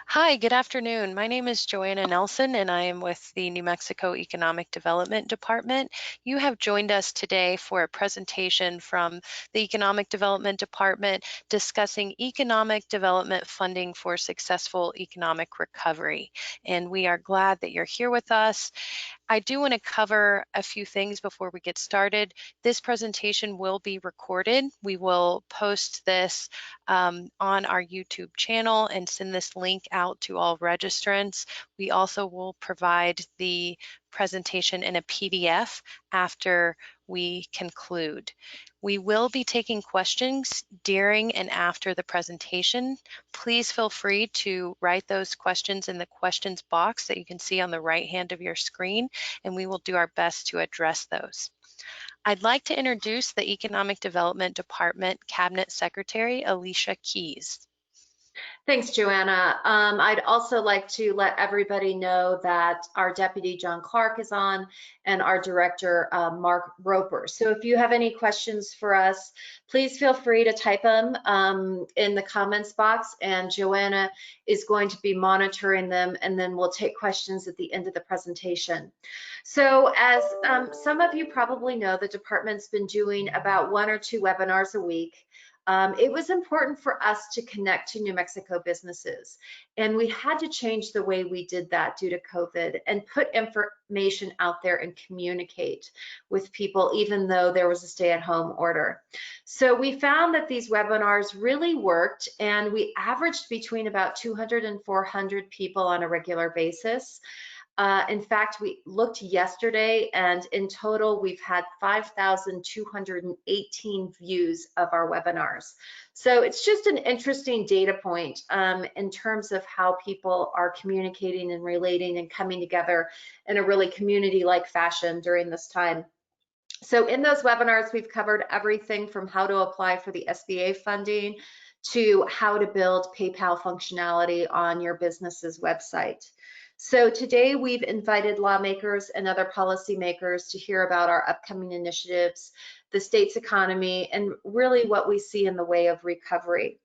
Hi, good afternoon. My name is Joanna Nelson, and I am with the New Mexico Economic Development Department. You have joined us today for a presentation from the Economic Development Department discussing economic development funding for successful economic recovery. And we are glad that you're here with us. I do want to cover a few things before we get started. This presentation will be recorded. We will post this on our YouTube channel and send this link out to all registrants. We also will provide the presentation in a PDF after we conclude. We will be taking questions during and after the presentation. Please feel free to write those questions in the questions box that you can see on the right hand of your screen, and we will do our best to address those. I'd like to introduce the Economic Development Department Cabinet Secretary, Alicia Keys. Thanks, Joanna. I'd also like to let everybody know that our Deputy Jon Clark is on and our Director, Mark Roper. So if you have any questions for us, please feel free to type them in the comments box, and Joanna is going to be monitoring them, and then we'll take questions at the end of the presentation. So as some of you probably know, the department's been doing about 1 or 2 webinars a week. It was important for us to connect to New Mexico businesses, and we had to change the way we did that due to COVID and put information out there and communicate with people even though there was a stay-at-home order. So we found that these webinars really worked, and we averaged between about 200 and 400 people on a regular basis. In fact, we looked yesterday, and in total, we've had 5,218 views of our webinars. So it's just an interesting data point in terms of how people are communicating and relating and coming together in a really community-like fashion during this time. So in those webinars, we've covered everything from how to apply for the SBA funding to how to build PayPal functionality on your business's website. So today we've invited lawmakers and other policymakers to hear about our upcoming initiatives, the state's economy, and really what we see in the way of recovery.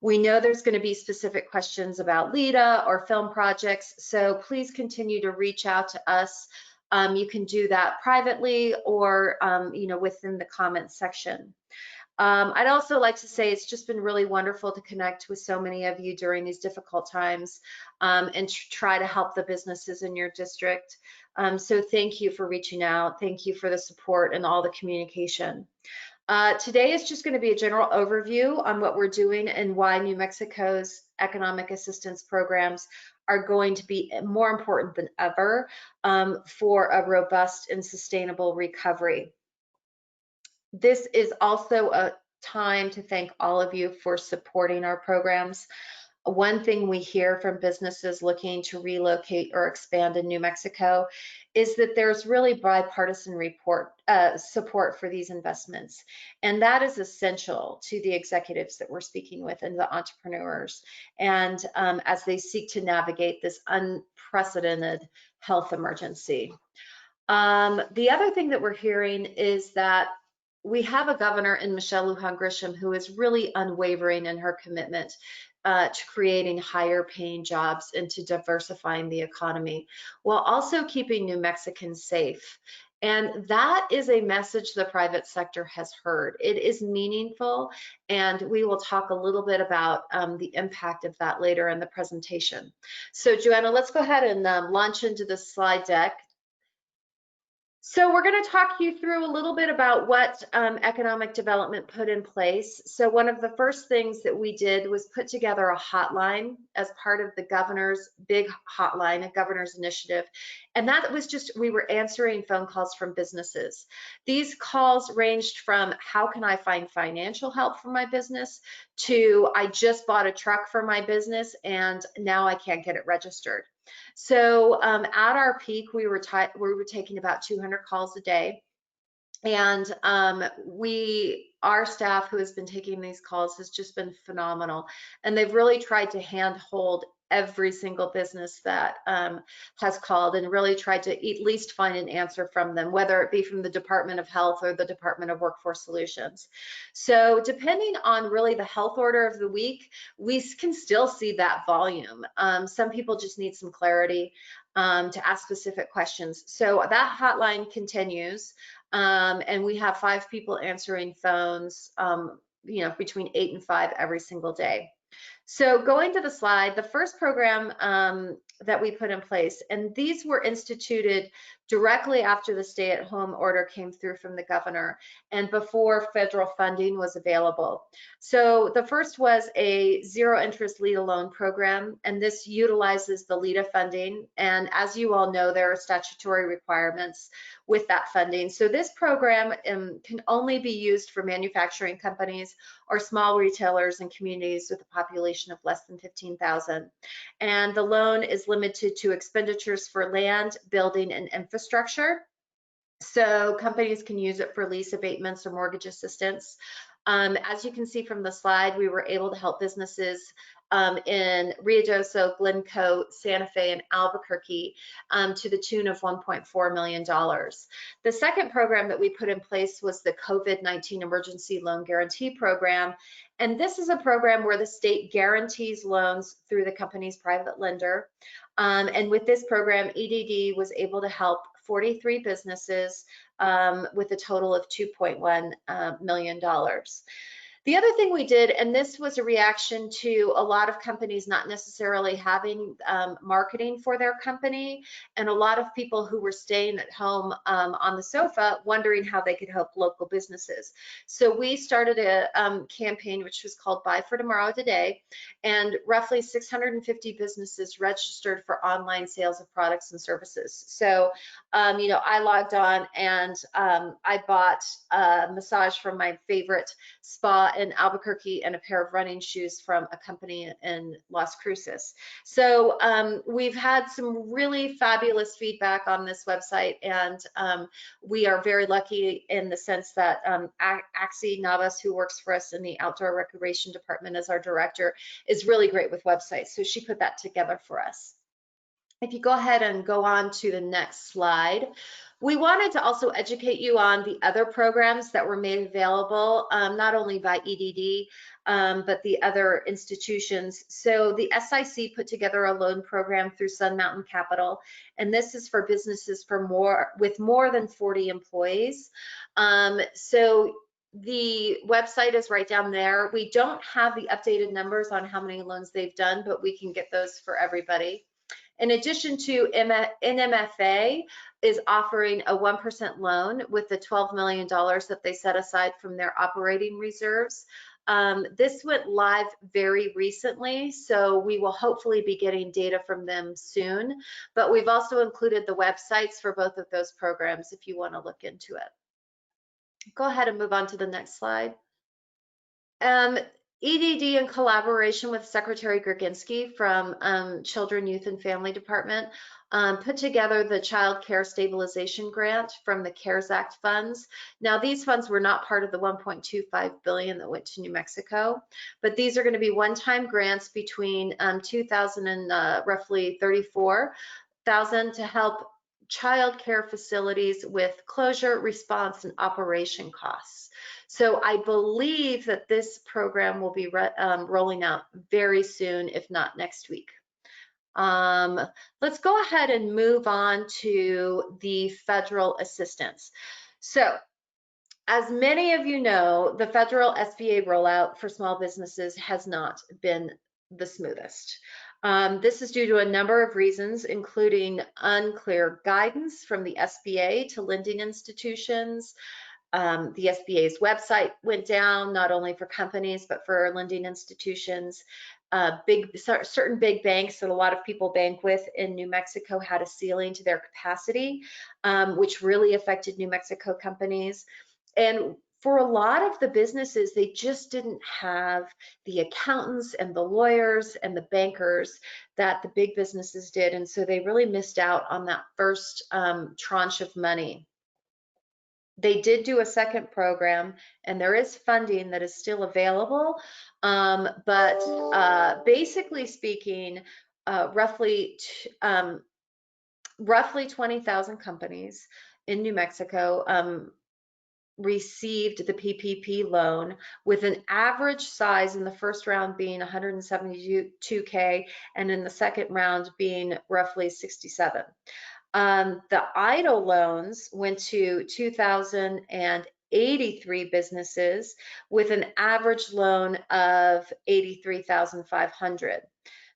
We know there's going to be specific questions about LEDA or film projects, so please continue to reach out to us. You can do that privately or within the comments section. I'd also like to say it's just been really wonderful to connect with so many of you during these difficult times and try to help the businesses in your district. So thank you for reaching out. Thank you for the support and all the communication. Today is just going to be a general overview on what we're doing and why New Mexico's economic assistance programs are going to be more important than ever for a robust and sustainable recovery. This is also a time to thank all of you for supporting our programs. One thing we hear from businesses looking to relocate or expand in New Mexico is that there's really bipartisan support for these investments. And that is essential to the executives that we're speaking with and the entrepreneurs. And as they seek to navigate this unprecedented health emergency. The other thing that we're hearing is that we have a governor in Michelle Lujan Grisham who is really unwavering in her commitment to creating higher paying jobs and to diversifying the economy while also keeping New Mexicans safe. And that is a message the private sector has heard. It is meaningful, and we will talk a little bit about the impact of that later in the presentation. So Joanna, let's go ahead and launch into the slide deck. So we're going to talk you through a little bit about what economic development put in place. So one of the first things that we did was put together a hotline as part of the governor's big hotline, a governor's initiative. And that was just, we were answering phone calls from businesses. These calls ranged from how can I find financial help for my business to I just bought a truck for my business and now I can't get it registered. So at our peak, we were taking about 200 calls a day, and our staff who has been taking these calls has just been phenomenal, and they've really tried to handhold every single business that has called and really tried to at least find an answer from them, whether it be from the Department of Health or the Department of Workforce Solutions. So depending on really the health order of the week, we can still see that volume. Some people just need some clarity to ask specific questions. So that hotline continues, and we have 5 people answering phones, between 8 and 5 every single day. So going to the slide, the first program that we put in place, and these were instituted directly after the stay-at-home order came through from the governor and before federal funding was available. So the first was a zero-interest LEDA loan program, and this utilizes the LEDA funding. And as you all know, there are statutory requirements with that funding. So this program can only be used for manufacturing companies or small retailers and communities with a population of less than 15,000. And the loan is limited to expenditures for land, building, and infrastructure. So companies can use it for lease abatements or mortgage assistance. As you can see from the slide, we were able to help businesses in Ruidoso, Glencoe, Santa Fe, and Albuquerque to the tune of $1.4 million. The second program that we put in place was the COVID-19 Emergency Loan Guarantee Program. And this is a program where the state guarantees loans through the company's private lender. And with this program, EDD was able to help 43 businesses with a total of $2.1 million. The other thing we did, and this was a reaction to a lot of companies not necessarily having marketing for their company, and a lot of people who were staying at home on the sofa wondering how they could help local businesses. So we started a campaign which was called Buy for Tomorrow Today, and roughly 650 businesses registered for online sales of products and services. So, I logged on and I bought a massage from my favorite spa in Albuquerque and a pair of running shoes from a company in Las Cruces. So we've had some really fabulous feedback on this website, and we are very lucky in the sense that Axie Navas, who works for us in the Outdoor Recreation Department as our director, is really great with websites. So she put that together for us. If you go ahead and go on to the next slide, we wanted to also educate you on the other programs that were made available, not only by EDD, but the other institutions. So the SIC put together a loan program through Sun Mountain Capital, and this is for businesses with more than 40 employees. So the website is right down there. We don't have the updated numbers on how many loans they've done, but we can get those for everybody. In addition to NMFA is offering a 1% loan with the $12 million that they set aside from their operating reserves. This went live very recently, so we will hopefully be getting data from them soon, but we've also included the websites for both of those programs if you want to look into it. Go ahead and move on to the next slide. EDD, in collaboration with Secretary Gerginski from Children, Youth, and Family Department, put together the Child Care Stabilization Grant from the CARES Act funds. Now, these funds were not part of the $1.25 billion that went to New Mexico, but these are going to be one-time grants between 2,000 and roughly 34,000 to help child care facilities with closure, response, and operation costs. So I believe that this program will be rolling out very soon, if not next week. Let's go ahead and move on to the federal assistance. So as many of you know, the federal SBA rollout for small businesses has not been the smoothest. This is due to a number of reasons, including unclear guidance from the SBA to lending institutions. The SBA's website went down, not only for companies, but for lending institutions. Certain big banks that a lot of people bank with in New Mexico had a ceiling to their capacity, which really affected New Mexico companies. And for a lot of the businesses, they just didn't have the accountants and the lawyers and the bankers that the big businesses did. And so they really missed out on that first tranche of money. They did do a second program, and there is funding that is still available. But basically speaking, roughly 20,000 companies in New Mexico received the PPP loan, with an average size in the first round being 172K and in the second round being roughly 67. The EIDL loans went to 2,083 businesses with an average loan of 83,500.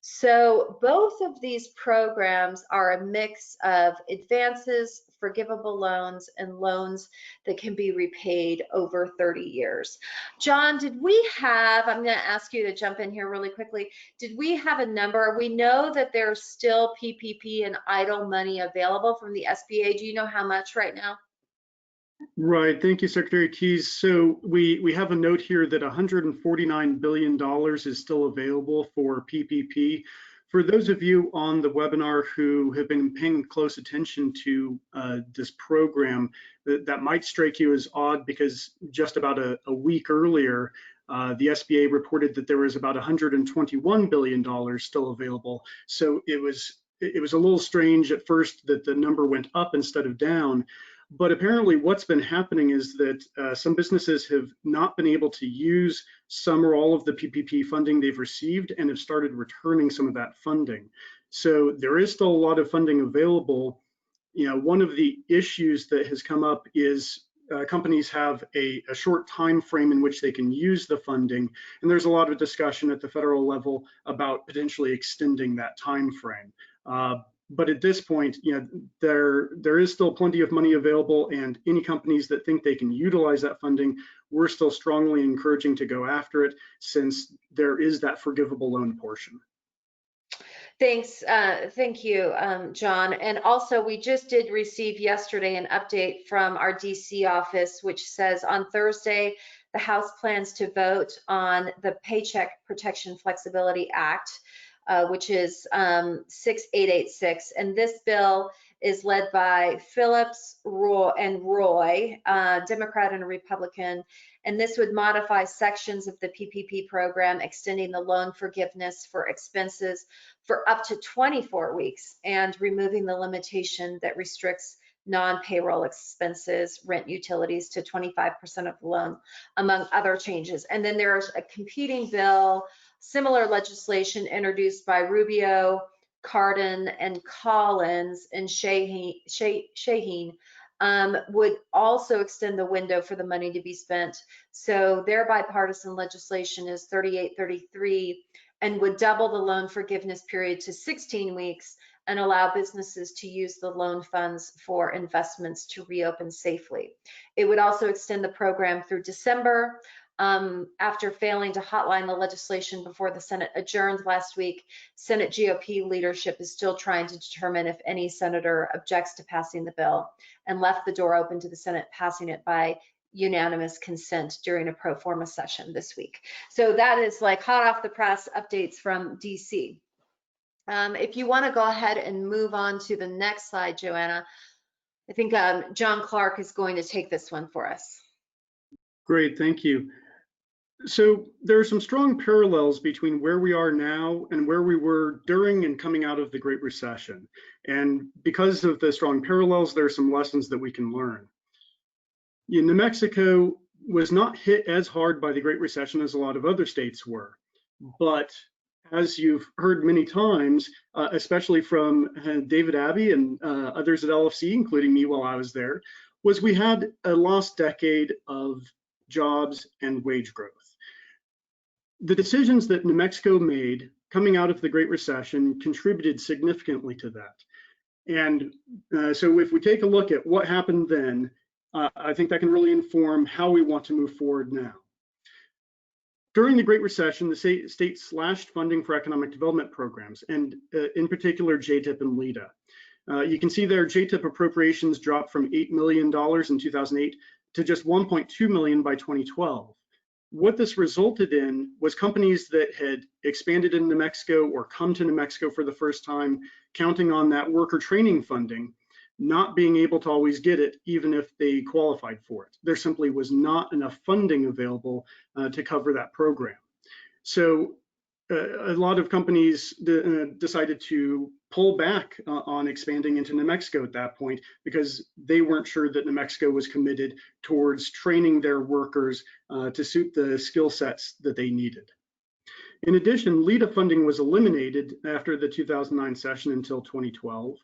So both of these programs are a mix of advances, forgivable loans, and loans that can be repaid over 30 years. John, did we have, I'm going to ask you to jump in here really quickly, did we have a number? We know that there's still PPP and EIDL money available from the SBA. Do you know how much right now? Right. Thank you, Secretary Keys. So we have a note here that $149 billion is still available for PPP. For those of you on the webinar who have been paying close attention to this program, that might strike you as odd, because just about a week earlier, the SBA reported that there was about $121 billion still available. So it was a little strange at first that the number went up instead of down. But apparently what's been happening is that some businesses have not been able to use some or all of the PPP funding they've received and have started returning some of that funding. So there is still a lot of funding available. You know, one of the issues that has come up is companies have a short time frame in which they can use the funding, and there's a lot of discussion at the federal level about potentially extending that time frame. But at this point, you know, there is still plenty of money available, and any companies that think they can utilize that funding, we're still strongly encouraging to go after it, since there is that forgivable loan portion. Thanks. Thank you, John. And also, we just did receive yesterday an update from our DC office, which says on Thursday, the House plans to vote on the Paycheck Protection Flexibility Act, which is 6886. And this bill is led by Phillips, Roy, Democrat and a Republican. And this would modify sections of the PPP program, extending the loan forgiveness for expenses for up to 24 weeks and removing the limitation that restricts non-payroll expenses, rent, utilities to 25% of the loan, among other changes. And then there's a competing bill, similar legislation introduced by Rubio, Cardin, and Collins and Shaheen, would also extend the window for the money to be spent. So their bipartisan legislation is 3833 and would double the loan forgiveness period to 16 weeks and allow businesses to use the loan funds for investments to reopen safely. It would also extend the program through December. After failing to hotline the legislation before the Senate adjourned last week, Senate GOP leadership is still trying to determine if any senator objects to passing the bill, and left the door open to the Senate passing it by unanimous consent during a pro forma session this week. So that is like hot off the press updates from DC. If you want to go ahead and move on to the next slide, Joanna, I think Jon Clark is going to take this one for us. Great, thank you. So there are some strong parallels between where we are now and where we were during and coming out of the Great Recession. And because of the strong parallels, there are some lessons that we can learn. New Mexico was not hit as hard by the Great Recession as a lot of other states were. But as you've heard many times, especially from David Abbey and others at LFC, including me while I was there, was we had a lost decade of jobs and wage growth. The decisions that New Mexico made coming out of the Great Recession contributed significantly to that. And so if we take a look at what happened then, I think that can really inform how we want to move forward now. During the Great Recession, the state slashed funding for economic development programs, and in particular, JTIP and LEDA. You can see there, JTIP appropriations dropped from $8 million in 2008 to just $1.2 million by 2012. What this resulted in was companies that had expanded in New Mexico or come to New Mexico for the first time, counting on that worker training funding, not being able to always get it, even if they qualified for it. There simply was not enough funding available to cover that program. So a lot of companies decided to pull back on expanding into New Mexico at that point because they weren't sure that New Mexico was committed towards training their workers to suit the skill sets that they needed. In addition, LEDA funding was eliminated after the 2009 session until 2012.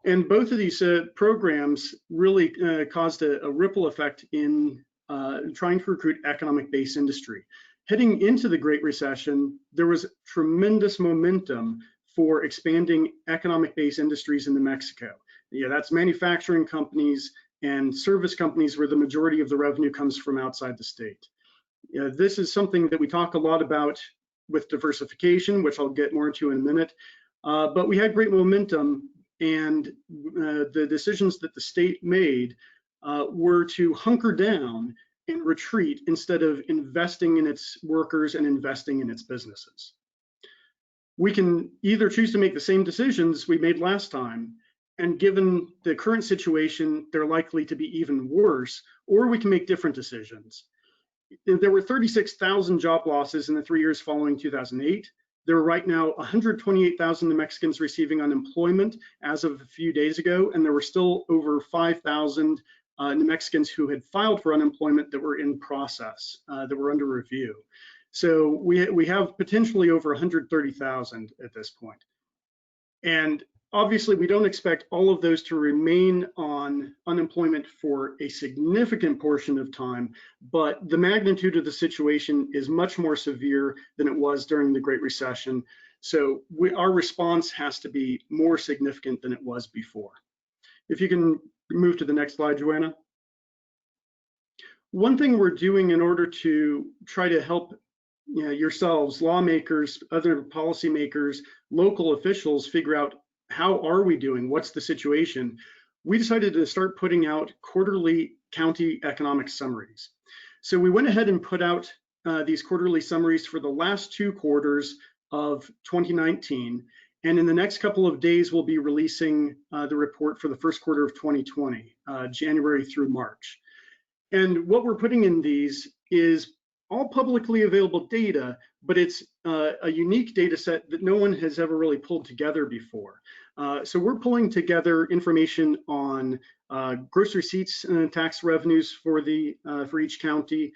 And both of these programs really caused a ripple effect in trying to recruit economic-based industry. Heading into the Great Recession, there was tremendous momentum for expanding economic-based industries in New Mexico. Yeah, that's manufacturing companies and service companies where the majority of the revenue comes from outside the state. This is something that we talk a lot about with diversification, which I'll get more into in a minute. But we had great momentum, and the decisions that the state made were to hunker down and retreat instead of investing in its workers and investing in its businesses. We can either choose to make the same decisions we made last time, and given the current situation, they're likely to be even worse, or we can make different decisions. There were 36,000 job losses in the 3 years following 2008. There are right now 128,000 New Mexicans receiving unemployment as of a few days ago, and there were still over 5,000 New Mexicans who had filed for unemployment that were in process, that were under review. So we have potentially over 130,000 at this point. And obviously, we don't expect all of those to remain on unemployment for a significant portion of time, but the magnitude of the situation is much more severe than it was during the Great Recession. So our response has to be more significant than it was before. If you can move to the next slide, Joanna. One thing we're doing in order to try to help yourselves, lawmakers, other policymakers, local officials figure out how are we doing, what's the situation, we decided to start putting out quarterly county economic summaries. So we went ahead and put out these quarterly summaries for the last 2 quarters of 2019. And in the next couple of days, we'll be releasing the report for the first quarter of 2020, January through March. And what we're putting in these is all publicly available data, but it's a unique data set that no one has ever really pulled together before. So we're pulling together information on gross receipts and tax revenues for each county,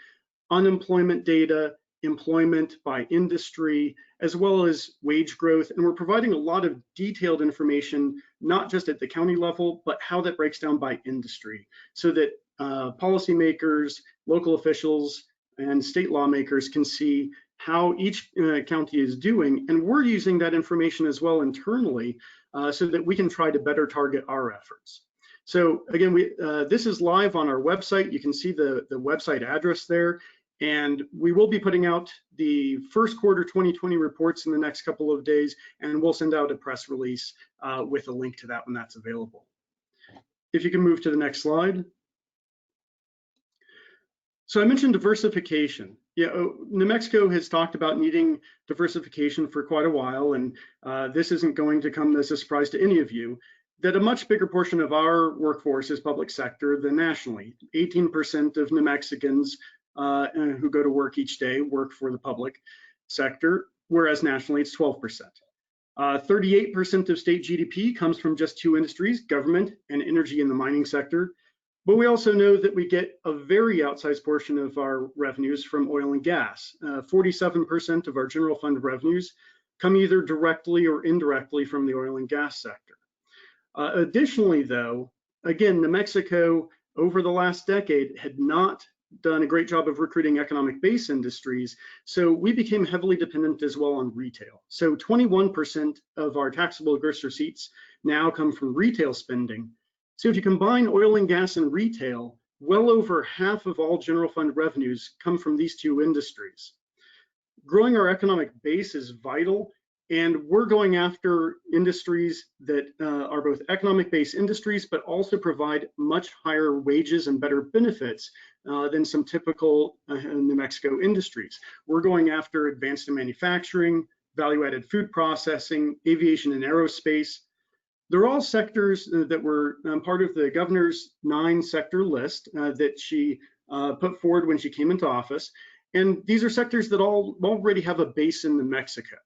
unemployment data, employment by industry, as well as wage growth. And we're providing a lot of detailed information, not just at the county level, but how that breaks down by industry, so that policymakers, local officials, and state lawmakers can see how each county is doing. And we're using that information as well internally so that we can try to better target our efforts. So again, this is live on our website. You can see the website address there. And we will be putting out the first quarter 2020 reports in the next couple of days, and we'll send out a press release with a link to that when that's available. If you can move to the next slide. So I mentioned diversification. Yeah, New Mexico has talked about needing diversification for quite a while, and this isn't going to come as a surprise to any of you, that a much bigger portion of our workforce is public sector than nationally. 18% of New Mexicans who go to work each day work for the public sector, whereas nationally it's 12%. 38% of state GDP comes from just 2 industries, government and energy in the mining sector. But we also know that we get a very outsized portion of our revenues from oil and gas. 47% of our general fund revenues come either directly or indirectly from the oil and gas sector. Additionally, though, again, New Mexico over the last decade had not done a great job of recruiting economic-based industries, so we became heavily dependent as well on retail. So 21% of our taxable gross receipts now come from retail spending. So if you combine oil and gas and retail, well over half of all general fund revenues come from these 2 industries. Growing our economic base is vital, and we're going after industries that are both economic-based industries, but also provide much higher wages and better benefits than some typical New Mexico industries. We're going after advanced manufacturing, value-added food processing, aviation and aerospace. They're all sectors that were part of the governor's 9-sector list that she put forward when she came into office. And these are sectors that already have a base in New Mexico.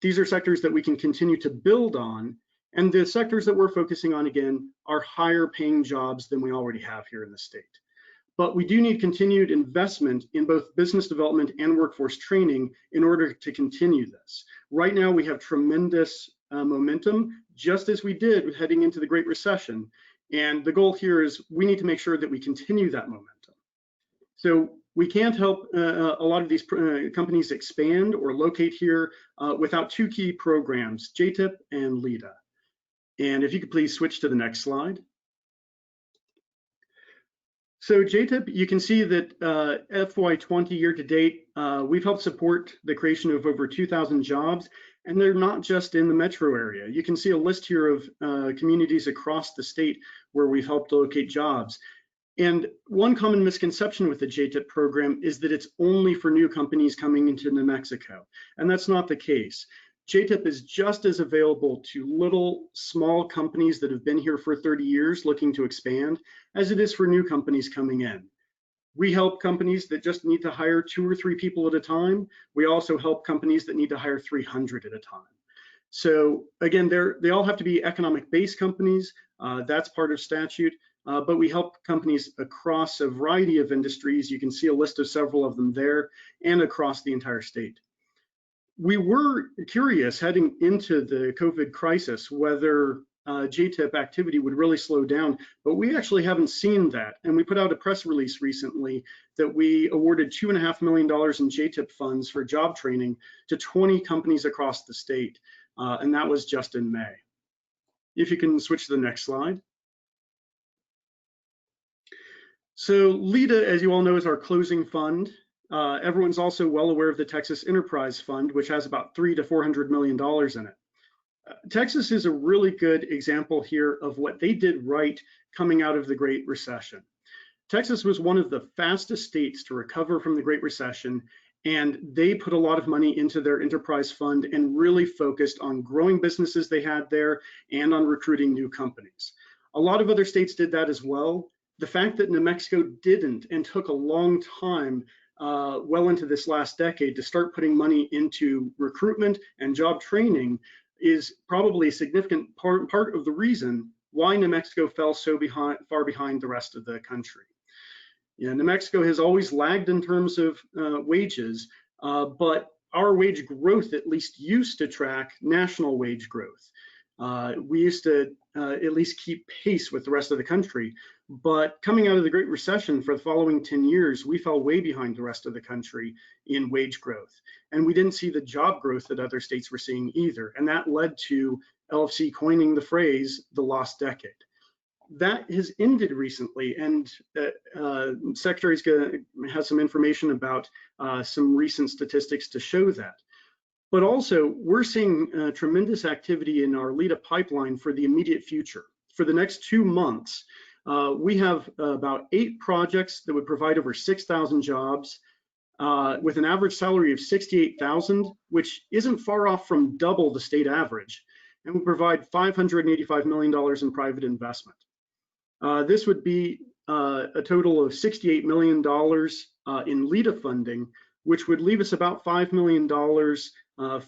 These are sectors that we can continue to build on. And the sectors that we're focusing on, again, are higher paying jobs than we already have here in the state. But we do need continued investment in both business development and workforce training in order to continue this. Right now, we have tremendous momentum, just as we did heading into the Great Recession. And the goal here is we need to make sure that we continue that momentum. So we can't help a lot of these companies expand or locate here without two key programs, JTIP and LEDA. And if you could please switch to the next slide. So JTIP, you can see that FY20 year to date, we've helped support the creation of over 2,000 jobs, and they're not just in the metro area. You can see a list here of communities across the state where we've helped locate jobs. And one common misconception with the JTIP program is that it's only for new companies coming into New Mexico, and that's not the case. JTIP is just as available to little, small companies that have been here for 30 years looking to expand as it is for new companies coming in. We help companies that just need to hire 2 or 3 people at a time. We also help companies that need to hire 300 at a time. So again, they all have to be economic-based companies. That's part of statute. But we help companies across a variety of industries. You can see a list of several of them there and across the entire state. We were curious heading into the COVID crisis whether JTIP activity would really slow down, but we actually haven't seen that. And we put out a press release recently that we awarded $2.5 million in JTIP funds for job training to 20 companies across the state, and that was just in May. If you can switch to the next slide. So LEDA, as you all know, is our closing fund. Everyone's also well aware of the Texas Enterprise Fund, which has about $300 to $400 million in it. Texas is a really good example here of what they did right coming out of the Great Recession. Texas was one of the fastest states to recover from the Great Recession, and they put a lot of money into their enterprise fund and really focused on growing businesses they had there and on recruiting new companies. A lot of other states did that as well. The fact that New Mexico didn't and took a long time well into this last decade to start putting money into recruitment and job training is probably a significant part of the reason why New Mexico fell so far behind the rest of the country. Yeah, New Mexico has always lagged in terms of wages, but our wage growth at least used to track national wage growth. We used to at least keep pace with the rest of the country. But coming out of the Great Recession for the following 10 years, we fell way behind the rest of the country in wage growth. And we didn't see the job growth that other states were seeing either. And that led to LFC coining the phrase, the lost decade. That has ended recently, and Secretary's has some information about some recent statistics to show that. But also, we're seeing tremendous activity in our LEDA pipeline for the immediate future. For the next 2 months, we have about 8 projects that would provide over 6,000 jobs with an average salary of $68,000, which isn't far off from double the state average, and would provide $585 million in private investment. This would be a total of $68 million in LEDA funding, which would leave us about $5 million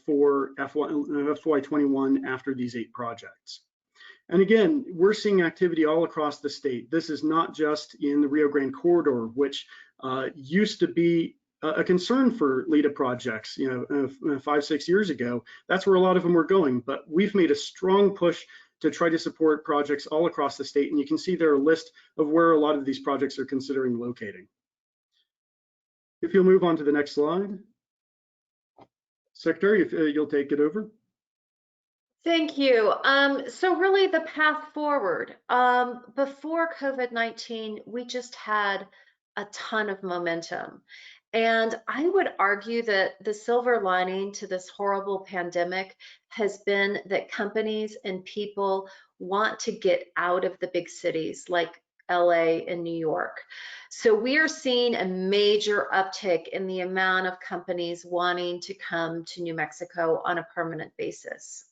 for FY21 after these 8 projects. And again, we're seeing activity all across the state. This is not just in the Rio Grande corridor, which used to be a concern for LEDA projects, 5, 6 years ago. That's where a lot of them were going, but we've made a strong push to try to support projects all across the state. And you can see there a list of where a lot of these projects are considering locating. If you'll move on to the next slide. Secretary, if you'll take it over. Thank you. So really the path forward, before COVID-19, we just had a ton of momentum. And I would argue that the silver lining to this horrible pandemic has been that companies and people want to get out of the big cities like LA and New York. So we are seeing a major uptick in the amount of companies wanting to come to New Mexico on a permanent basis.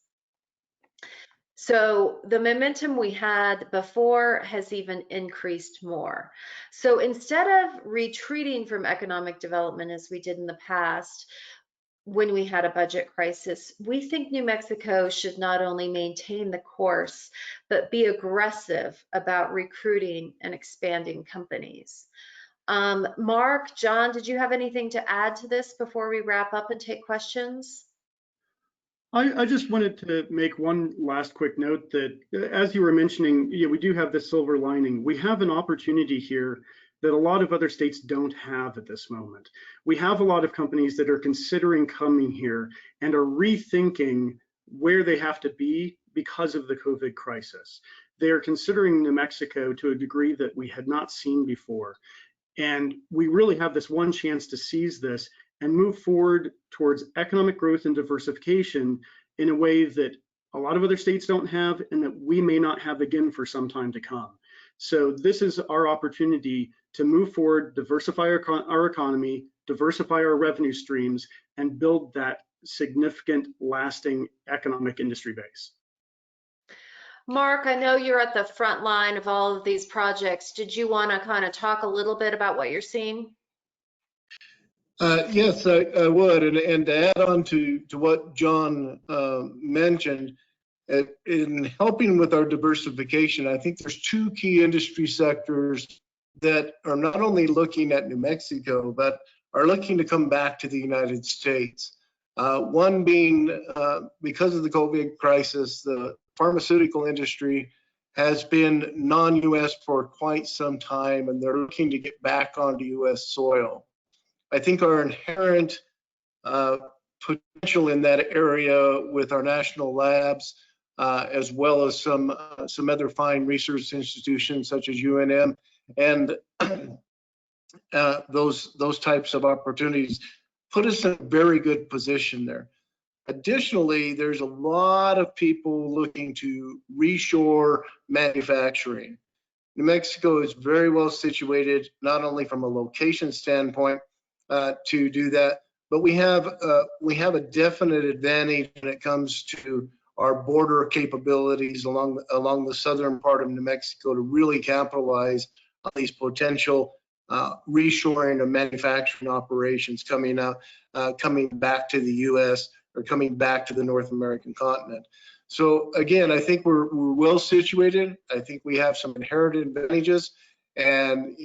So the momentum we had before has even increased more. So instead of retreating from economic development as we did in the past, when we had a budget crisis, we think New Mexico should not only maintain the course, but be aggressive about recruiting and expanding companies. Mark, John, did you have anything to add to this before we wrap up and take questions? I just wanted to make one last quick note that, as you were mentioning, we do have this silver lining. We have an opportunity here that a lot of other states don't have at this moment. We have a lot of companies that are considering coming here and are rethinking where they have to be because of the COVID crisis. They are considering New Mexico to a degree that we had not seen before. And we really have this one chance to seize this and move forward towards economic growth and diversification in a way that a lot of other states don't have and that we may not have again for some time to come. So this is our opportunity to move forward, diversify our economy, diversify our revenue streams, and build that significant, lasting economic industry base. Mark, I know you're at the front line of all of these projects. Did you want to kind of talk a little bit about what you're seeing? Yes, I would. And to add on to what John mentioned, in helping with our diversification, I think there's two key industry sectors that are not only looking at New Mexico, but are looking to come back to the United States. One being, because of the COVID crisis, the pharmaceutical industry has been non-US for quite some time, and they're looking to get back onto US soil. I think our inherent potential in that area with our national labs, as well as some other fine research institutions such as UNM, and those types of opportunities put us in a very good position there. Additionally, there's a lot of people looking to reshore manufacturing. New Mexico is very well situated, not only from a location standpoint to do that, but we have a definite advantage when it comes to our border capabilities along the southern part of New Mexico to really capitalize on these potential reshoring of manufacturing operations coming back to the U.S. or coming back to the North American continent. So again, I think we're well situated. I think we have some inherent advantages, and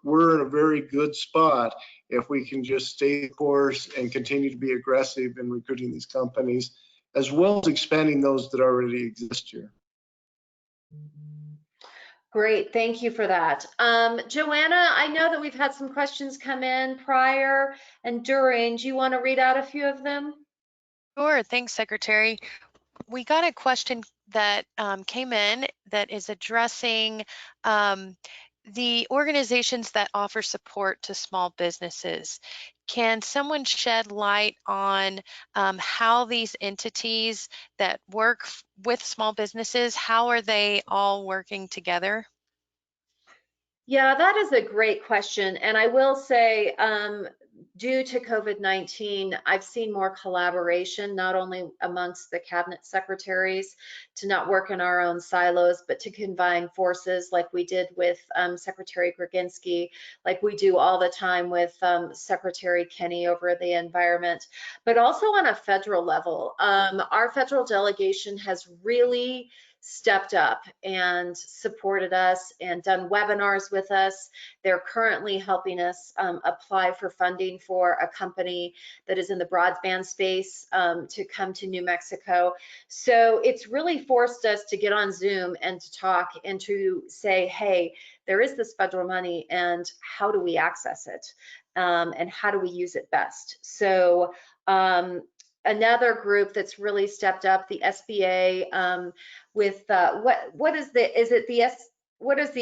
we're in a very good spot if we can just stay the course and continue to be aggressive in recruiting these companies, as well as expanding those that already exist here. Great, thank you for that. Joanna, I know that we've had some questions come in prior and during. Do you want to read out a few of them? Sure, thanks, Secretary. We got a question that came in that is addressing the organizations that offer support to small businesses. Can someone shed light on how these entities that work with small businesses, how are they all working together? Yeah, that is a great question. And I will say, due to COVID-19, I've seen more collaboration, not only amongst the cabinet secretaries to not work in our own silos, but to combine forces like we did with Secretary Graginski, like we do all the time with Secretary Kenny over the environment, but also on a federal level. Our federal delegation has really stepped up and supported us and done webinars with us. They're currently helping us apply for funding for a company that is in the broadband space to come to New Mexico. So it's really forced us to get on Zoom and to talk and to say, hey, there is this federal money and how do we access it? And how do we use it best? So another group that's really stepped up, the SBA, with what is the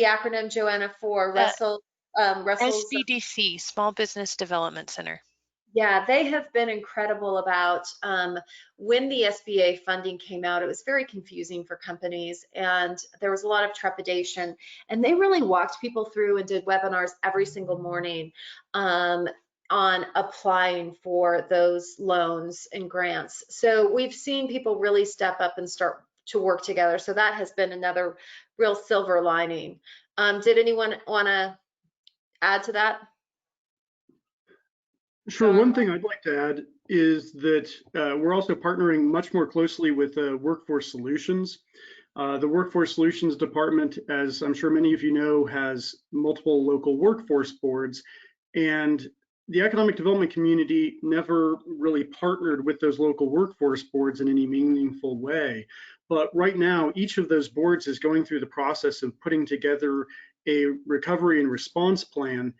acronym, Joanna, for Russell's SBDC, Small Business Development Center. Yeah, they have been incredible about when the SBA funding came out, it was very confusing for companies and there was a lot of trepidation, and they really walked people through and did webinars every single morning on applying for those loans and grants. So we've seen people really step up and start to work together. So that has been another real silver lining. Did anyone want to add to that? Sure. One thing I'd like to add is that we're also partnering much more closely with Workforce Solutions. The Workforce Solutions Department, as I'm sure many of you know, has multiple local workforce boards, and the economic development community never really partnered with those local workforce boards in any meaningful way. But right now, each of those boards is going through the process of putting together a recovery and response plan.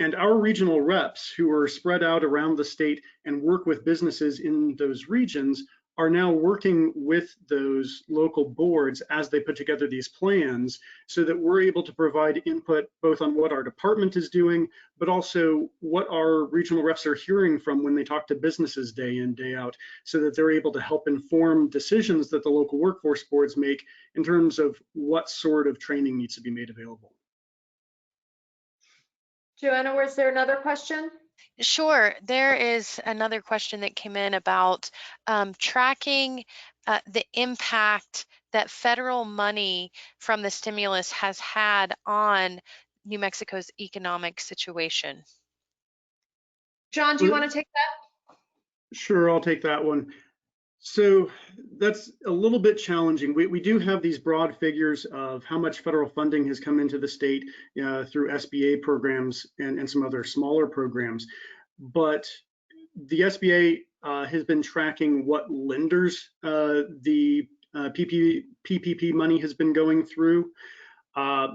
And our regional reps, who are spread out around the state and work with businesses in those regions, are now working with those local boards as they put together these plans, so that we're able to provide input both on what our department is doing, but also what our regional reps are hearing from when they talk to businesses day in, day out, so that they're able to help inform decisions that the local workforce boards make in terms of what sort of training needs to be made available. Joanna, was there another question? Sure. There is another question that came in about tracking the impact that federal money from the stimulus has had on New Mexico's economic situation. John, do you want to take that? Sure, I'll take that one. So that's a little bit challenging. We do have these broad figures of how much federal funding has come into the state through SBA programs and some other smaller programs. But the SBA has been tracking what lenders the PPP money has been going through.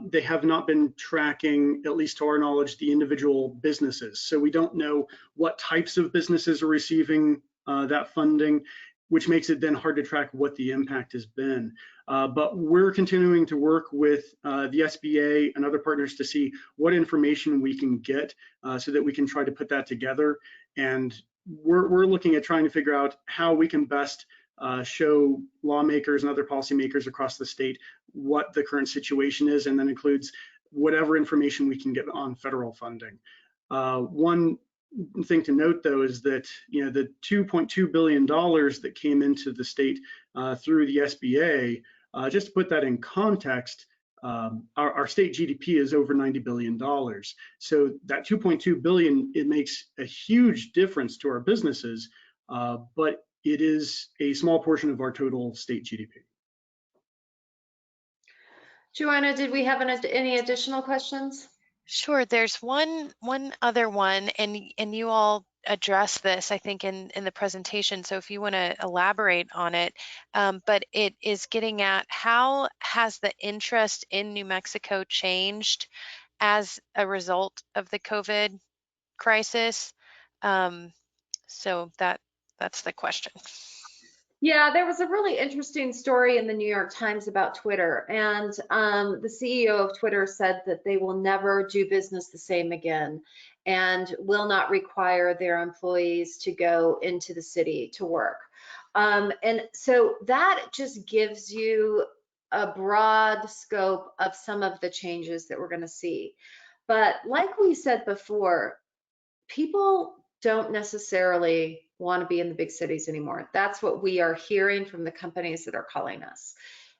They have not been tracking, at least to our knowledge, the individual businesses. So we don't know what types of businesses are receiving that funding, which makes it then hard to track what the impact has been. But we're continuing to work with the SBA and other partners to see what information we can get so that we can try to put that together. And we're looking at trying to figure out how we can best show lawmakers and other policymakers across the state what the current situation is, and then includes whatever information we can get on federal funding. One thing to note, though, is that the $2.2 billion that came into the state through the SBA, just to put that in context, our state GDP is over $90 billion. So that $2.2 billion, it makes a huge difference to our businesses, but it is a small portion of our total state GDP. Joanna, did we have any additional questions? Sure. There's one other one, and you all addressed this, I think, in the presentation. So if you want to elaborate on it, but it is getting at how has the interest in New Mexico changed as a result of the COVID crisis? So that's the question. Yeah, there was a really interesting story in the New York Times about Twitter, and the CEO of Twitter said that they will never do business the same again and will not require their employees to go into the city to work. And so that just gives you a broad scope of some of the changes that we're going to see. But like we said before, people don't necessarily want to be in the big cities anymore. That's what we are hearing from the companies that are calling us.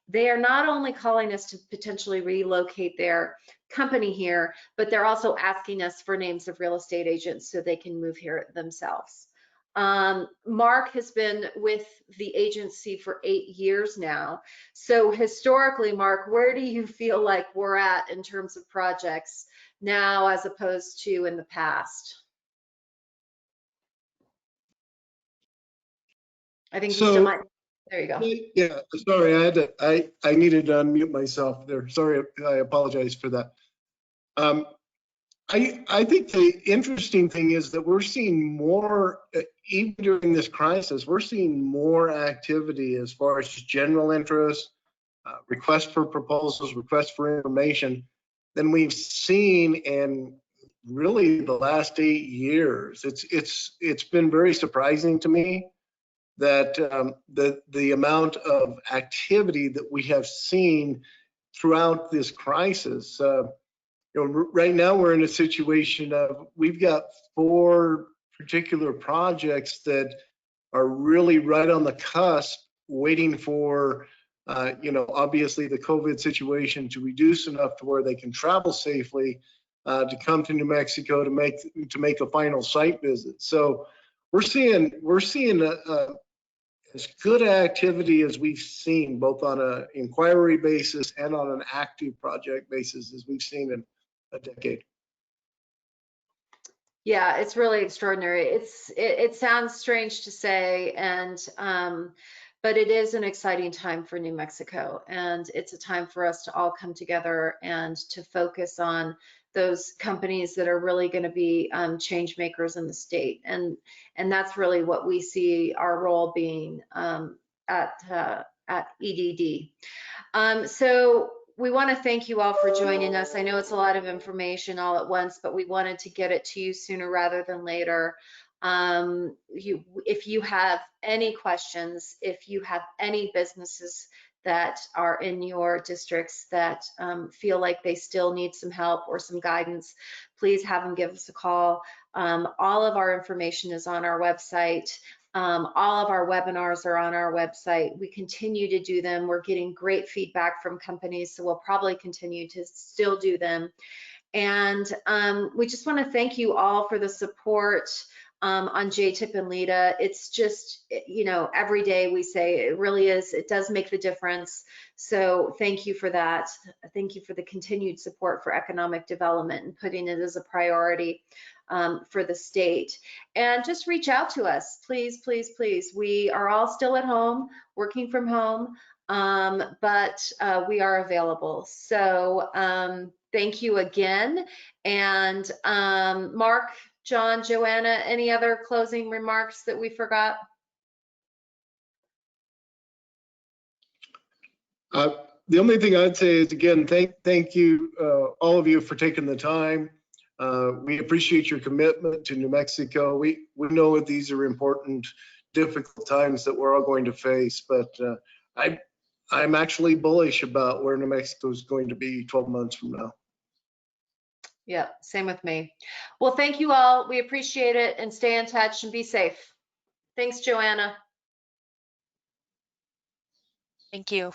They are not only calling us to potentially relocate their company here, but they're also asking us for names of real estate agents so they can move here themselves. Mark has been with the agency for 8 years now. So historically, Mark, where do you feel like we're at in terms of projects now as opposed to in the past? I think you still might. There you go. Yeah, sorry, I needed to unmute myself there. Sorry, I apologize for that. I think the interesting thing is that we're seeing more, even during this crisis, we're seeing more activity as far as just general interest, requests for proposals, requests for information than we've seen in really the last 8 years. It's been very surprising to me that the amount of activity that we have seen throughout this crisis. Right now we're in a situation of we've got 4 particular projects that are really right on the cusp, waiting for Obviously the COVID situation to reduce enough to where they can travel safely to come to New Mexico to make a final site visit. So we're seeing as good activity as we've seen, both on an inquiry basis and on an active project basis, as we've seen in a decade. Yeah, it's really extraordinary. It sounds strange to say, but it is an exciting time for New Mexico, and it's a time for us to all come together and to focus on those companies that are really going to be change makers in the state, and that's really what we see our role being at EDD. So we want to thank you all for joining us. I know it's a lot of information all at once, but we wanted to get it to you sooner rather than later. If you have any questions, if you have any businesses that are in your districts that feel like they still need some help or some guidance, please have them give us a call. All of our information is on our website. All of our webinars are on our website. We continue to do them. We're getting great feedback from companies, so we'll probably continue to still do them. And we just want to thank you all for the support on JTIP and LEDA. It's just, every day we say it really is, it does make the difference. So thank you for that. Thank you for the continued support for economic development and putting it as a priority for the state. And just reach out to us, please, please, please. We are all still at home, working from home, but we are available. So thank you again. And Mark, John, Joanna, any other closing remarks that we forgot? The only thing I'd say is, again, thank you, all of you, for taking the time. We appreciate your commitment to New Mexico. We know that these are important, difficult times that we're all going to face, but I'm actually bullish about where New Mexico is going to be 12 months from now. Yeah, same with me. Well, thank you all. We appreciate it, and stay in touch and be safe. Thanks, Joanna. Thank you.